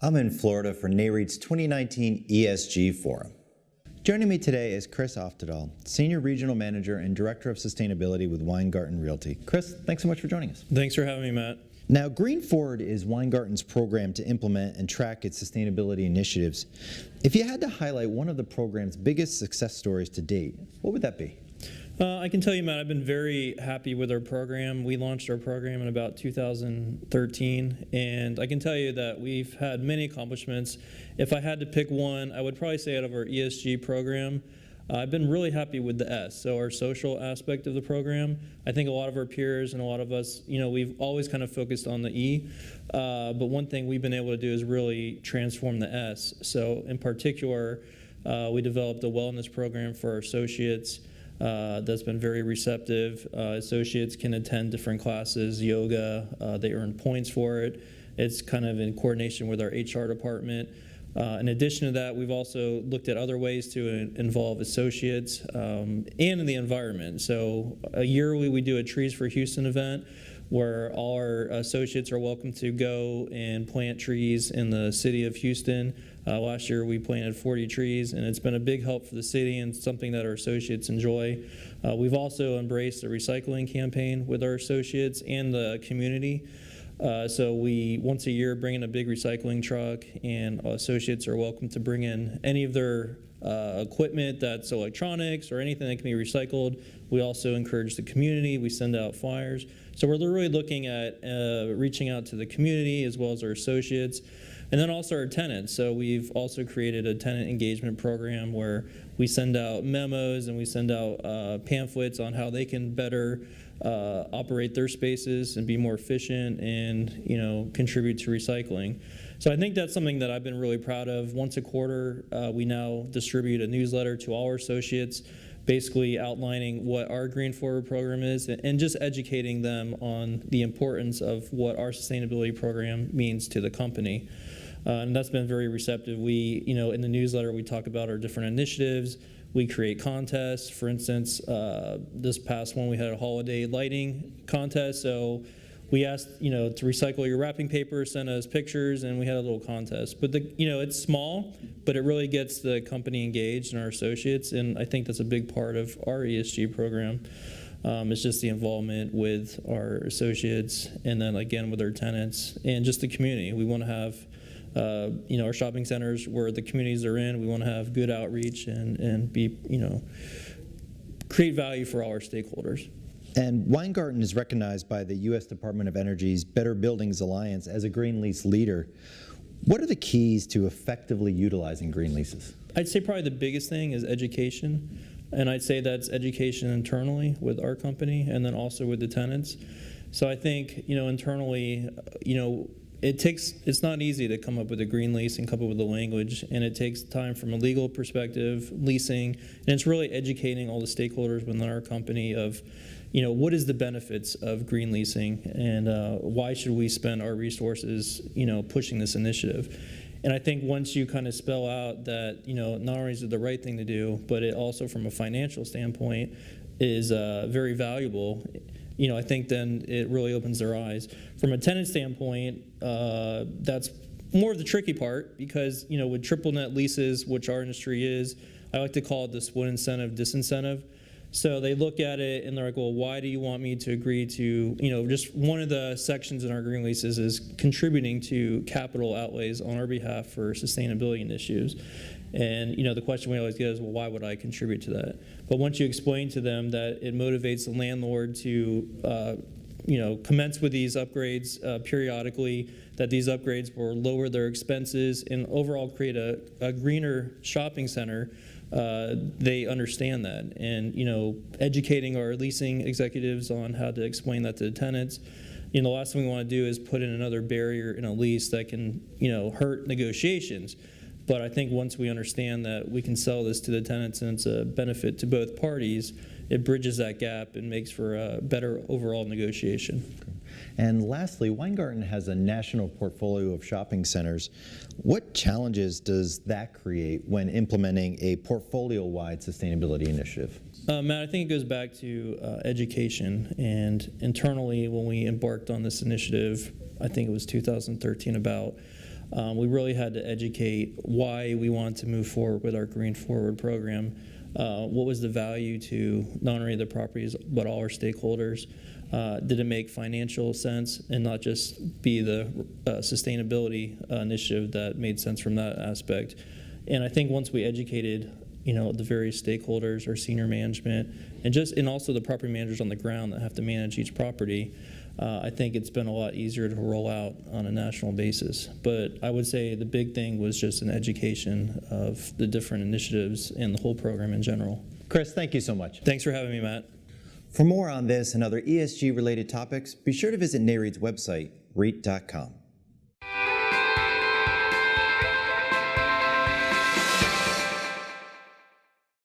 I'm in Florida for NAREIT's 2019 ESG Forum. Joining me today is Chris Oftedal, Senior Regional Manager and Director of Sustainability with Weingarten Realty. Chris, thanks so much for joining us. Thanks for having me, Matt. Now, Green Forward is Weingarten's program to implement and track its sustainability initiatives. If you had to highlight one of the program's biggest success stories to date, what would that be? I can tell you, Matt, I've been very happy with our program. We launched our program in about 2013, and I can tell you that we've had many accomplishments. If I had to pick one, I would probably say out of our ESG program, I've been really happy with the S, so our social aspect of the program. I think a lot of our peers and a lot of us, we've always kind of focused on the E, but one thing we've been able to do is really transform the S. So in particular, we developed a wellness program for our associates that's been very receptive. Associates can attend different classes, yoga, they earn points for it. It's kind of in coordination with our HR department. In addition to that, we've also looked at other ways to involve associates and in the environment. So yearly we do a Trees for Houston event where all our associates are welcome to go and plant trees in the city of Houston. Last year we planted 40 trees, and it's been a big help for the city and something that our associates enjoy. We've also embraced a recycling campaign with our associates and the community. So we, once a year, bring in a big recycling truck, and associates are welcome to bring in any of their equipment that's electronics or anything that can be recycled. We also encourage the community. We send out flyers. So we're really looking at reaching out to the community as well as our associates. And then also our tenants. So we've also created a tenant engagement program where we send out memos and we send out pamphlets on how they can better operate their spaces and be more efficient and contribute to recycling. So I think that's something that I've been really proud of. Once a quarter, we now distribute a newsletter to all our associates, basically outlining what our Green Forward program is and just educating them on the importance of what our sustainability program means to the company. And that's been very receptive. We, in the newsletter, we talk about our different initiatives. We create contests. For instance, this past one, we had a holiday lighting contest. So we asked, to recycle your wrapping paper, send us pictures, and we had a little contest. But it's small, but it really gets the company engaged and our associates, and I think that's a big part of our ESG program. It's just the involvement with our associates, and then again with our tenants and just the community. We want to have our shopping centers where the communities are in. We want to have good outreach and be, create value for all our stakeholders. And Weingarten is recognized by the U.S. Department of Energy's Better Buildings Alliance as a green lease leader. What are the keys to effectively utilizing green leases? I'd say probably the biggest thing is education. And I'd say that's education internally with our company and then also with the tenants. So I think, internally, it's not easy to come up with a green lease and come up with the language, and it takes time from a legal perspective, leasing, and it's really educating all the stakeholders within our company of, what is the benefits of green leasing and why should we spend our resources, pushing this initiative. And I think once you kind of spell out that, not only is it the right thing to do, but it also from a financial standpoint is very valuable, I think then it really opens their eyes. From a tenant standpoint, that's more of the tricky part because, with triple net leases, which our industry is, I like to call it the split incentive, disincentive. So they look at it and they're like, well, why do you want me to agree to, just one of the sections in our green leases is contributing to capital outlays on our behalf for sustainability initiatives. And the question we always get is, well, why would I contribute to that? But once you explain to them that it motivates the landlord to commence with these upgrades periodically, that these upgrades will lower their expenses and overall create a greener shopping center, they understand that. And educating our leasing executives on how to explain that to the tenants. The last thing we want to do is put in another barrier in a lease that can hurt negotiations. But I think once we understand that we can sell this to the tenants and it's a benefit to both parties, it bridges that gap and makes for a better overall negotiation. And lastly, Weingarten has a national portfolio of shopping centers. What challenges does that create when implementing a portfolio-wide sustainability initiative? Matt, I think it goes back to education. And internally, when we embarked on this initiative, I think it was 2013, about we really had to educate why we wanted to move forward with our Green Forward program. What was the value to not only the properties but all our stakeholders? Did it make financial sense and not just be the sustainability initiative that made sense from that aspect? And I think once we educated, the various stakeholders, our senior management, and also the property managers on the ground that have to manage each property, I think it's been a lot easier to roll out on a national basis. But I would say the big thing was just an education of the different initiatives and the whole program in general. Chris, thank you so much. Thanks for having me, Matt. For more on this and other ESG-related topics, be sure to visit NAREIT's website, REIT.com.